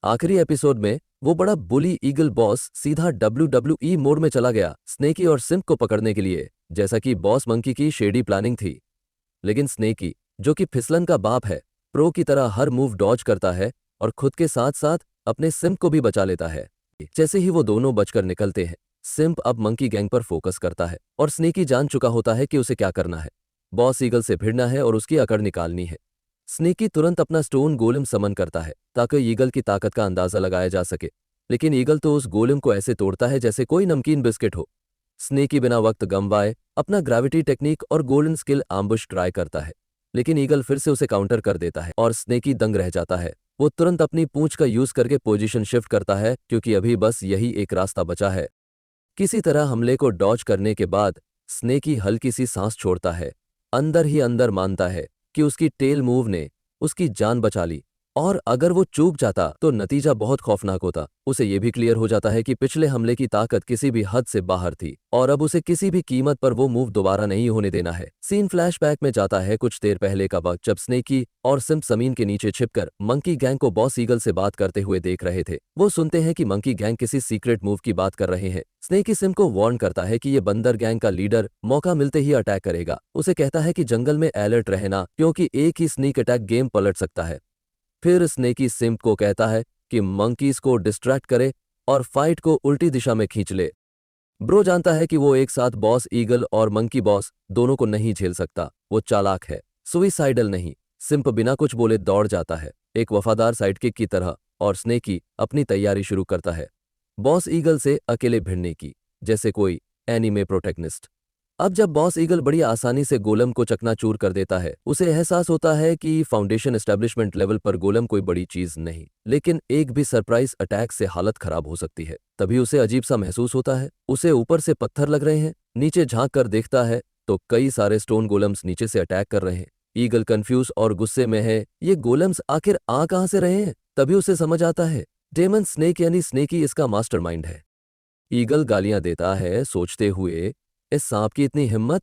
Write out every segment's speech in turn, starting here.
आखिरी एपिसोड में वो बड़ा बुली ईगल बॉस सीधा WWE मोड में चला गया स्नेकी और सिम्प को पकड़ने के लिए, जैसा कि बॉस मंकी की शेडी प्लानिंग थी। लेकिन स्नेकी, जो कि फिसलन का बाप है, प्रो की तरह हर मूव डॉज करता है और खुद के साथ साथ अपने सिम्प को भी बचा लेता है। जैसे ही वो दोनों बचकर निकलते हैं, सिम्प अब मंकी गैंग पर फोकस करता है और स्नेकी जान चुका होता है कि उसे क्या करना है। बॉस ईगल से भिड़ना है और उसकी अकड़ निकालनी है। स्नेकी तुरंत अपना स्टोन गोलम समन करता है ताकि ईगल की ताकत का अंदाजा लगाया जा सके, लेकिन ईगल तो उस गोलम को ऐसे तोड़ता है जैसे कोई नमकीन बिस्किट हो। स्नेकी बिना वक्त गंवाए अपना ग्रेविटी टेक्निक और गोल्डन स्किल आम्बुश ट्राई करता है, लेकिन ईगल फिर से उसे काउंटर कर देता है और स्नेकी दंग रह जाता है। वो तुरंत अपनी पूंछ का यूज करके पोजीशन शिफ्ट करता है क्योंकि अभी बस यही एक रास्ता बचा है। किसी तरह हमले को डॉज करने के बाद स्नेकी हल्की सी सांस छोड़ता है। अंदर ही अंदर मानता है कि उसकी टेल मूव ने उसकी जान बचा ली, और अगर वो चूक जाता तो नतीजा बहुत खौफनाक होता। उसे ये भी क्लियर हो जाता है कि पिछले हमले की ताकत किसी भी हद से बाहर थी और अब उसे किसी भी कीमत पर वो मूव दोबारा नहीं होने देना है। सीन फ्लैशबैक में जाता है कुछ देर पहले का वक्त, जब स्नेकी और सिम्प जमीन के नीचे छिपकर मंकी गैंग को बॉस ईगल से बात करते हुए देख रहे थे। वो सुनते हैं कि मंकी गैंग किसी सीक्रेट मूव की बात कर रहे हैं। स्नेकी सिम्प को वार्न करता है कि ये बंदर गैंग का लीडर मौका मिलते ही अटैक करेगा। उसे कहता है कि जंगल में अलर्ट रहना क्योंकि एक ही स्नीक अटैक गेम पलट सकता है। फिर स्नेकी सिम्प को कहता है कि मंकीज को डिस्ट्रैक्ट करे और फाइट को उल्टी दिशा में खींच ले। ब्रो जानता है कि वो एक साथ बॉस ईगल और मंकी बॉस दोनों को नहीं झेल सकता। वो चालाक है, सुइसाइडल नहीं। सिम्प बिना कुछ बोले दौड़ जाता है, एक वफादार साइडकिक की तरह, और स्नेकी अपनी तैयारी शुरू करता है बॉस ईगल से अकेले भिड़ने की, जैसे कोई एनीमे प्रोटैगनिस्ट। अब जब बॉस ईगल बड़ी आसानी से गोलम को चकनाचूर कर देता है, उसे एहसास होता है कि फाउंडेशन एस्टेब्लिशमेंट लेवल पर गोलम कोई बड़ी चीज नहीं, लेकिन एक भी सरप्राइज अटैक से हालत खराब हो सकती है। तभी उसे अजीब सा महसूस होता है। उसे ऊपर से पत्थर लग रहे हैं। नीचे झांक कर देखता है तो कई सारे स्टोन गोलम्स नीचे से अटैक कर रहे हैं। ईगल कंफ्यूज और गुस्से में है, ये गोलम्स आखिर आ कहां से रहे हैं। तभी उसे समझ आता है डेमन स्नेक यानी स्नेकी इसका मास्टरमाइंड है। ईगल गालियां देता है, सोचते हुए इस सांप की इतनी हिम्मत,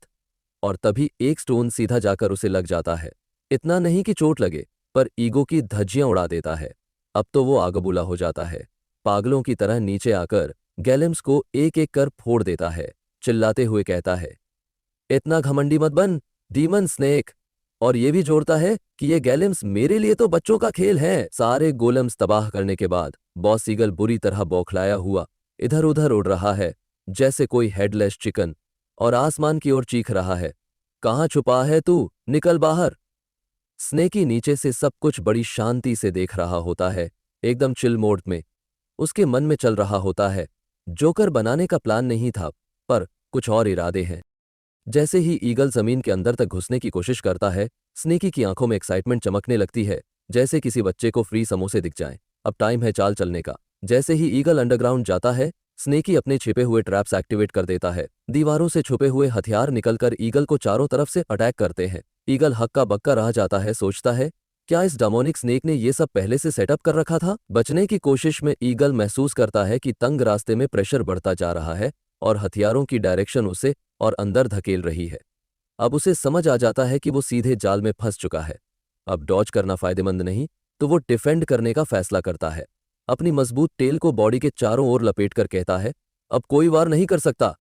और तभी एक स्टोन सीधा जाकर उसे लग जाता है। इतना नहीं कि चोट लगे, पर ईगो की धज्जियां उड़ा देता है। अब तो वो आगबूला हो जाता है। पागलों की तरह नीचे आकर गैलेम्स को एक एक कर फोड़ देता है। चिल्लाते हुए कहता है, इतना घमंडी मत बन डीमन स्नेक। और ये भी जोड़ता है कि ये गैलेम्स मेरे लिए तो बच्चों का खेल है। सारे गोलम्स तबाह करने के बाद बॉस ईगल बुरी तरह बौखलाया हुआ इधर उधर उड़ रहा है जैसे कोई हेडलेस चिकन, और आसमान की ओर चीख रहा है, कहाँ छुपा है तू, निकल बाहर। स्नेकी नीचे से सब कुछ बड़ी शांति से देख रहा होता है, एकदम चिल मोड में। उसके मन में चल रहा होता है, जोकर बनाने का प्लान नहीं था, पर कुछ और इरादे हैं। जैसे ही ईगल जमीन के अंदर तक घुसने की कोशिश करता है, स्नेकी की आंखों में एक्साइटमेंट चमकने लगती है, जैसे किसी बच्चे को फ्री समोसे दिख जाएं। अब टाइम है चाल चलने का। जैसे ही ईगल अंडरग्राउंड जाता है, स्नेकी अपने छिपे हुए ट्रैप्स एक्टिवेट कर देता है। दीवारों से छुपे हुए हथियार निकलकर ईगल को चारों तरफ से अटैक करते हैं। ईगल हक्का बक्का रह जाता है, सोचता है क्या इस डेमोनिक स्नेक ने ये सब पहले से सेटअप कर रखा था। बचने की कोशिश में ईगल महसूस करता है कि तंग रास्ते में प्रेशर बढ़ता जा रहा है और हथियारों की डायरेक्शन उसे और अंदर धकेल रही है। अब उसे समझ आ जाता है कि वो सीधे जाल में फंस चुका है। अब डॉज करना फायदेमंद नहीं, तो वो डिफेंड करने का फैसला करता है। अपनी मजबूत टेल को बॉडी के चारों ओर लपेटकर कहता है, अब कोई वार नहीं कर सकता।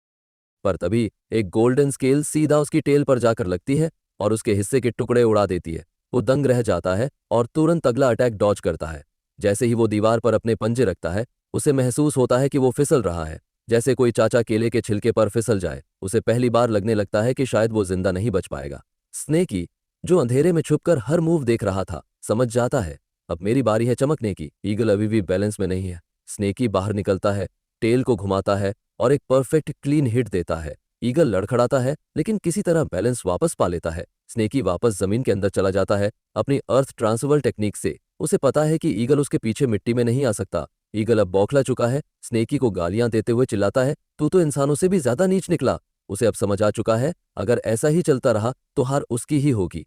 पर तभी एक गोल्डन स्केल सीधा उसकी टेल पर जाकर लगती है और उसके हिस्से के टुकड़े उड़ा देती है। वो दंग रह जाता है और तुरंत अगला अटैक डॉज करता है। जैसे ही वो दीवार पर अपने पंजे रखता है, उसे महसूस होता है कि वो फिसल रहा है, जैसे कोई चाचा केले के छिलके पर फिसल जाए। उसे पहली बार लगने लगता है कि शायद वो जिंदा नहीं बच पाएगा। स्नेकी, जो अंधेरे में छुपकर हर मूव देख रहा था, समझ जाता है अब मेरी बारी है चमकने की। ईगल अभी भी बैलेंस में नहीं है। स्नेकी बाहर निकलता है, टेल को घुमाता है और एक परफेक्ट क्लीन हिट देता है। ईगल लड़खड़ाता है, लेकिन किसी तरह बैलेंस वापस पा लेता है। स्नेकी वापस जमीन के अंदर चला जाता है अपनी अर्थ ट्रांसफर टेक्निक से। उसे पता है कि ईगल उसके पीछे मिट्टी में नहीं आ सकता। ईगल अब बौखला चुका है, स्नेकी को गालियां देते हुए चिल्लाता है, तू तो इंसानों से भी ज्यादा नीच निकला। उसे अब समझ आ चुका है, अगर ऐसा ही चलता रहा तो हार उसकी ही होगी।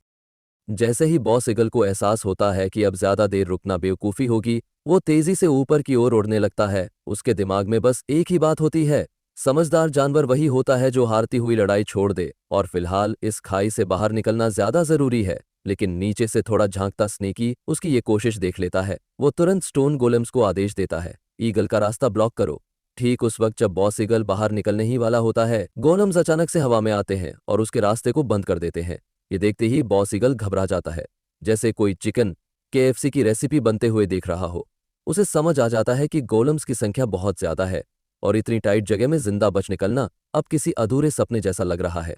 जैसे ही बॉस ईगल को एहसास होता है कि अब ज्यादा देर रुकना बेवकूफ़ी होगी, वो तेजी से ऊपर की ओर उड़ने लगता है। उसके दिमाग में बस एक ही बात होती है, समझदार जानवर वही होता है जो हारती हुई लड़ाई छोड़ दे, और फिलहाल इस खाई से बाहर निकलना ज्यादा जरूरी है। लेकिन नीचे से थोड़ा झांकता स्नेकी उसकी ये कोशिश देख लेता है। वो तुरंत स्टोन गोलेम्स को आदेश देता है, ईगल का रास्ता ब्लॉक करो। ठीक उस वक्त जब बॉस ईगल बाहर निकलने ही वाला होता है, गोलम्स अचानक से हवा में आते हैं और उसके रास्ते को बंद कर देते हैं। ये देखते ही बॉस ईगल घबरा जाता है, जैसे कोई चिकन KFC की रेसिपी बनते हुए देख रहा हो। उसे समझ आ जाता है कि गोलम्स की संख्या बहुत ज्यादा है और इतनी टाइट जगह में जिंदा बच निकलना अब किसी अधूरे सपने जैसा लग रहा है।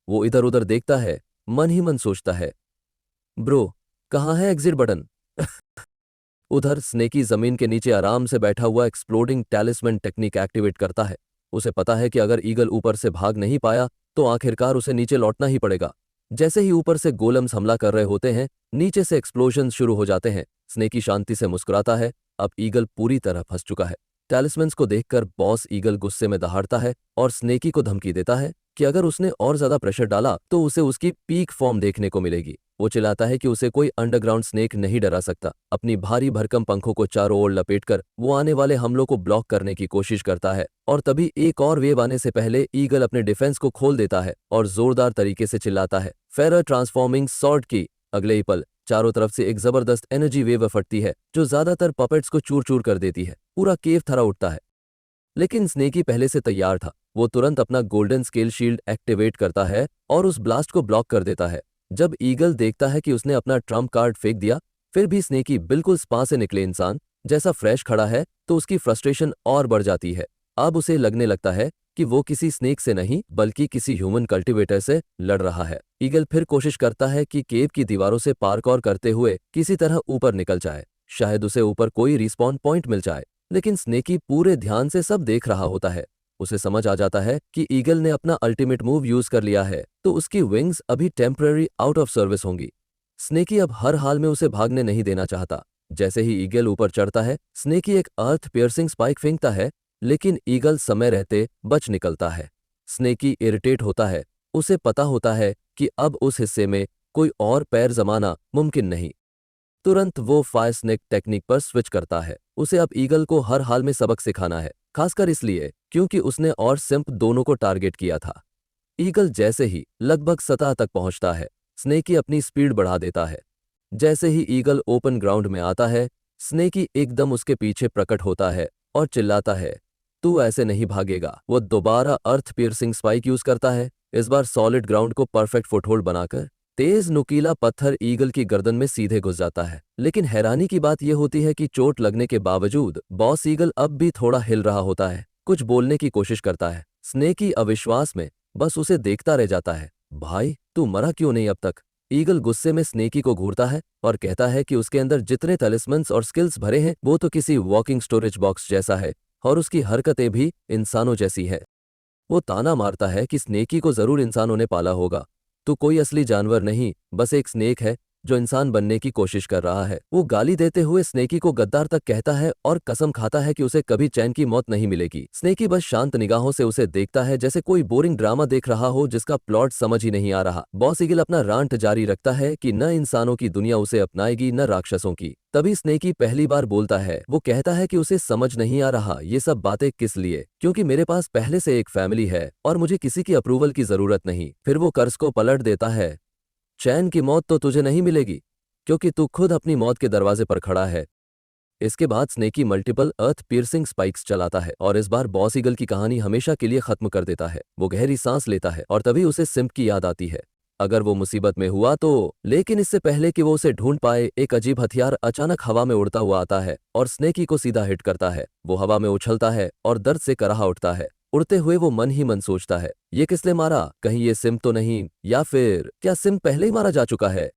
वो इधर उधर देखता है, मन ही मन सोचता है, ब्रो, कहाँ है एग्जिट बटन? उधर स्नेकी जमीन के नीचे आराम से बैठा हुआ एक्सप्लोडिंग टैलिस्मैन टेक्निक एक्टिवेट करता है। उसे पता है कि अगर ईगल ऊपर से भाग नहीं पाया तो आखिरकार उसे नीचे लौटना ही पड़ेगा। जैसे ही ऊपर से गोलम्स हमला कर रहे होते हैं, नीचे से एक्सप्लोजन शुरू हो जाते हैं। स्नेकी शांति से मुस्कुराता है, अब ईगल पूरी तरह फंस चुका है। टैलिस्मैन्स को देखकर बॉस ईगल गुस्से में दहाड़ता है और स्नेकी को धमकी देता है कि अगर उसने और ज्यादा प्रेशर डाला तो उसे उसकी पीक फॉर्म देखने को मिलेगी। वो चिल्लाता है कि उसे कोई अंडरग्राउंड स्नेक नहीं डरा सकता। अपनी भारी भरकम पंखों को चारों ओर लपेटकर वो आने वाले हमलों को ब्लॉक करने की कोशिश करता है और तभी एक और वेव आने से पहले ईगल अपने डिफेंस को खोल देता है और जोरदार तरीके से चिल्लाता है, फेरर ट्रांसफॉर्मिंग सॉर्ड की। अगले ही पल चारों तरफ से एक जबरदस्त एनर्जी वेव फटती है जो ज्यादातर पपेट्स को चूर चूर कर देती है। पूरा केव थरा उठता है, लेकिन स्नेकी पहले से तैयार था। वो तुरंत अपना गोल्डन स्केल शील्ड एक्टिवेट करता है और उस ब्लास्ट को ब्लॉक कर देता है। जब ईगल देखता है कि उसने अपना ट्रम्प कार्ड फेंक दिया, फिर भी स्नेकी बिल्कुल स्पा से निकले इंसान जैसा फ्रेश खड़ा है, तो उसकी फ्रस्ट्रेशन और बढ़ जाती है। अब उसे लगने लगता है कि वो किसी स्नेक से नहीं बल्कि किसी ह्यूमन कल्टिवेटर से लड़ रहा है। ईगल फिर कोशिश करता है कि केव की दीवारों से पार्कौर करते हुए किसी तरह ऊपर निकल जाए, शायद उसे ऊपर कोई रिस्पॉन पॉइंट मिल जाए। लेकिन स्नेकी पूरे ध्यान से सब देख रहा होता है। उसे समझ आ जाता है कि ईगल ने अपना अल्टीमेट मूव यूज कर लिया है, तो उसकी विंग्स अभी टेम्पररी आउट ऑफ सर्विस होंगी। स्नेकी अब हर हाल में उसे भागने नहीं देना चाहता। जैसे ही ईगल ऊपर चढ़ता है, स्नेकी एक अर्थ पियर्सिंग स्पाइक फेंकता है, लेकिन ईगल समय रहते बच निकलता है। स्नेकी इरिटेट होता है। उसे पता होता है कि अब उस हिस्से में कोई और पैर जमाना मुमकिन नहीं। तुरंत वो फायर स्नेक टेक्निक पर स्विच करता है। उसे अब ईगल को हर हाल में सबक सिखाना है, खासकर इसलिए क्योंकि उसने और सिम्प दोनों को टारगेट किया था। ईगल जैसे ही लगभग सतह तक पहुंचता है, स्नेकी अपनी स्पीड बढ़ा देता है। जैसे ही ईगल ओपन ग्राउंड में आता है, स्नेकी एकदम उसके पीछे प्रकट होता है और चिल्लाता है, तू ऐसे नहीं भागेगा। वो दोबारा अर्थ पियर्सिंग स्पाइक यूज करता है, इस बार सॉलिड ग्राउंड को परफेक्ट फुटहोल्ड बनाकर। तेज नुकीला पत्थर ईगल की गर्दन में सीधे घुस जाता है, लेकिन हैरानी की बात यह होती है कि चोट लगने के बावजूद बॉस ईगल अब भी थोड़ा हिल रहा होता है, कुछ बोलने की कोशिश करता है। स्नेकी अविश्वास में बस उसे देखता रह जाता है। भाई, तू मरा क्यों नहीं अब तक? ईगल गुस्से में स्नेकी को घूरता है और कहता है कि उसके अंदर जितने तलिस्मन्स और स्किल्स भरे हैं वो तो किसी वॉकिंग स्टोरेज बॉक्स जैसा है और उसकी हरकतें भी इंसानों जैसी है। वो ताना मारता है कि स्नेकी को जरूर इंसानों ने पाला होगा। तू कोई असली जानवर नहीं, बस एक स्नेक है जो इंसान बनने की कोशिश कर रहा है। वो गाली देते हुए स्नेकी को गद्दार तक कहता है और कसम खाता है कि उसे कभी चैन की मौत नहीं मिलेगी। स्नेकी बस शांत निगाहों से उसे देखता है, जैसे कोई बोरिंग ड्रामा देख रहा हो जिसका प्लॉट समझ ही नहीं आ रहा। बॉस ईगल अपना रांट जारी रखता है कि न इंसानों की दुनिया उसे अपनाएगी न राक्षसों की। तभी स्नेकी पहली बार बोलता है। वो कहता है कि उसे समझ नहीं आ रहा ये सब बातें किस लिए, क्योंकि मेरे पास पहले से एक फैमिली है और मुझे किसी की अप्रूवल की जरूरत नहीं। फिर वो कर्ज को पलट देता है, चैन की मौत तो तुझे नहीं मिलेगी क्योंकि तू खुद अपनी मौत के दरवाजे पर खड़ा है। इसके बाद स्नेकी मल्टीपल अर्थ पियर्सिंग स्पाइक्स चलाता है और इस बार बॉस ईगल की कहानी हमेशा के लिए खत्म कर देता है। वो गहरी सांस लेता है और तभी उसे सिम्प की याद आती है। अगर वो मुसीबत में हुआ तो, लेकिन इससे पहले कि वो उसे ढूंढ पाए, एक अजीब हथियार अचानक हवा में उड़ता हुआ आता है और स्नेकी को सीधा हिट करता है। वो हवा में उछलता है और दर्द से कराहा उठता है। उड़ते हुए वो मन ही मन सोचता है, ये किसने मारा? कहीं ये सिम्प तो नहीं, या फिर क्या सिम्प पहले ही मारा जा चुका है?